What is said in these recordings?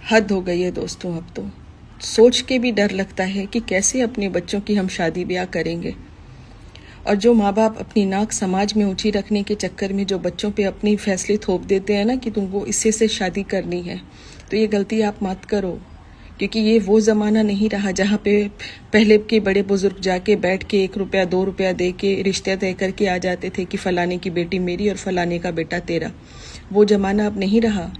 हद हो गई है दोस्तों। अब तो सोच के भी डर लगता है कि कैसे अपने बच्चों की हम शादी ब्याह करेंगे। और जो माँ बाप अपनी नाक समाज में ऊंची रखने के चक्कर में जो बच्चों पे अपनी फैसले थोप देते हैं ना कि तुमको इससे से शादी करनी है, तो ये गलती आप मत करो। क्योंकि ये वो ज़माना नहीं रहा जहाँ पे पहले के बड़े बुजुर्ग जाके बैठ के 1 रुपया 2 रुपया दे के रिश्ते तय करके आ जाते थे कि फलाने की बेटी मेरी और फलाने का बेटा तेरा। वो ज़माना अब नहीं रहा।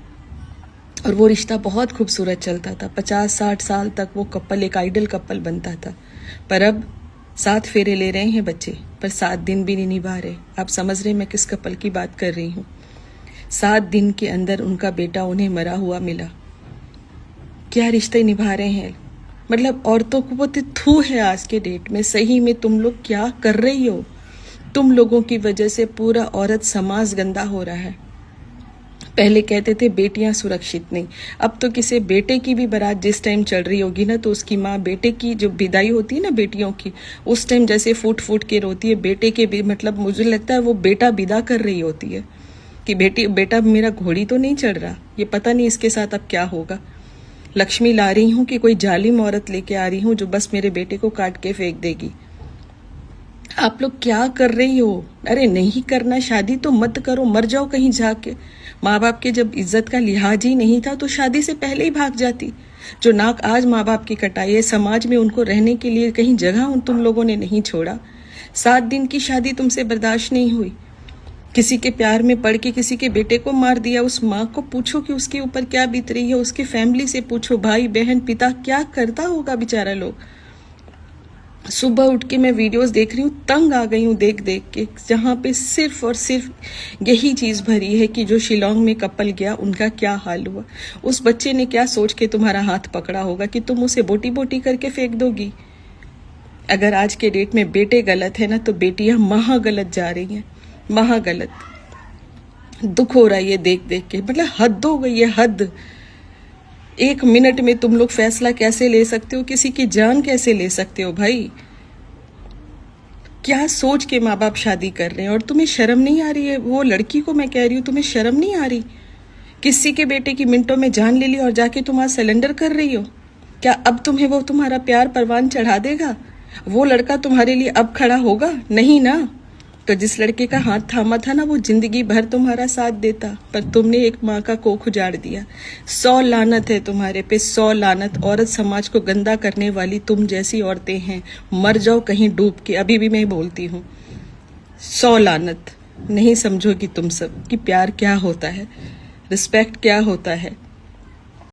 और वो रिश्ता बहुत खूबसूरत चलता था। 50-60 साल तक वो कपल एक आइडल कपल बनता था। पर अब 7 फेरे ले रहे हैं बच्चे, पर 7 दिन भी नहीं निभा रहे। आप समझ रहे मैं किस कपल की बात कर रही हूँ। 7 दिन के अंदर उनका बेटा उन्हें मरा हुआ मिला। क्या रिश्ते निभा रहे हैं। मतलब औरतों को बहुत थू है आज के डेट में। सही में तुम लोग क्या कर रही हो। तुम लोगों की वजह से पूरा औरत समाज गंदा हो रहा है। पहले कहते थे बेटियां सुरक्षित नहीं, अब तो किसी बेटे की भी बारात जिस टाइम चल रही होगी ना, तो उसकी माँ बेटे की जो विदाई होती है ना बेटियों की, उस टाइम जैसे फूट फूट के रोती है। बेटे के भी मतलब मुझे लगता है वो बेटा विदा कर रही होती है कि बेटा मेरा घोड़ी तो नहीं चढ़ रहा, ये पता नहीं इसके साथ अब क्या होगा। लक्ष्मी ला रही हूँ कि कोई जालिम औरत लेके आ रही हूँ जो बस मेरे बेटे को काट के फेंक देगी। आप लोग क्या कर रही हो। अरे नहीं करना शादी तो मत करो, मर जाओ कहीं जाके। माँ बाप के जब इज्जत का लिहाज ही नहीं था तो शादी से पहले ही भाग जाती। जो नाक आज माँ बाप की कटाई है, समाज में उनको रहने के लिए कहीं जगह तुम लोगों ने नहीं छोड़ा। 7 दिन की शादी तुमसे बर्दाश्त नहीं हुई। किसी के प्यार में पड़ के किसी के बेटे को मार दिया। उस माँ को पूछो कि उसके ऊपर क्या बीत रही है। उसकी फैमिली से पूछो, भाई बहन पिता क्या करता होगा बेचारा लोग। सुबह उठ के मैं वीडियोस देख रही हूँ, तंग आ गई हूँ देख देख के, जहाँ पे सिर्फ और सिर्फ यही चीज़ भरी है कि जो शिलोंग में कपल गया उनका क्या हाल हुआ। उस बच्चे ने क्या सोच के तुम्हारा हाथ पकड़ा होगा कि तुम उसे बोटी बोटी करके फेंक दोगी। अगर आज के डेट में बेटे गलत है ना, तो बेटियां महा गलत जा रही हैं, महा गलत। दुख हो रहा है ये देख देख के। मतलब हद हो गई है, हद। 1 मिनट में तुम लोग फैसला कैसे ले सकते हो, किसी की जान कैसे ले सकते हो भाई। क्या सोच के माँ बाप शादी कर रहे हैं। और तुम्हें शर्म नहीं आ रही है। वो लड़की को मैं कह रही हूँ, तुम्हें शर्म नहीं आ रही। किसी के बेटे की मिनटों में जान ले ली और जाके तुम आज सरेंडर कर रही हो। क्या अब तुम्हें वो तुम्हारा प्यार परवान चढ़ा देगा। वो लड़का तुम्हारे लिए अब खड़ा होगा नहीं ना। तो जिस लड़के का हाथ थामा था ना, वो जिंदगी भर तुम्हारा साथ देता, पर तुमने एक माँ का कोख उजाड़ दिया। 100 लानत है तुम्हारे पे, 100 लानत। औरत समाज को गंदा करने वाली तुम जैसी औरतें हैं, मर जाओ कहीं डूब के। अभी भी मैं बोलती हूँ 100 लानत। नहीं समझोगी तुम सब कि प्यार क्या होता है, रिस्पेक्ट क्या होता है।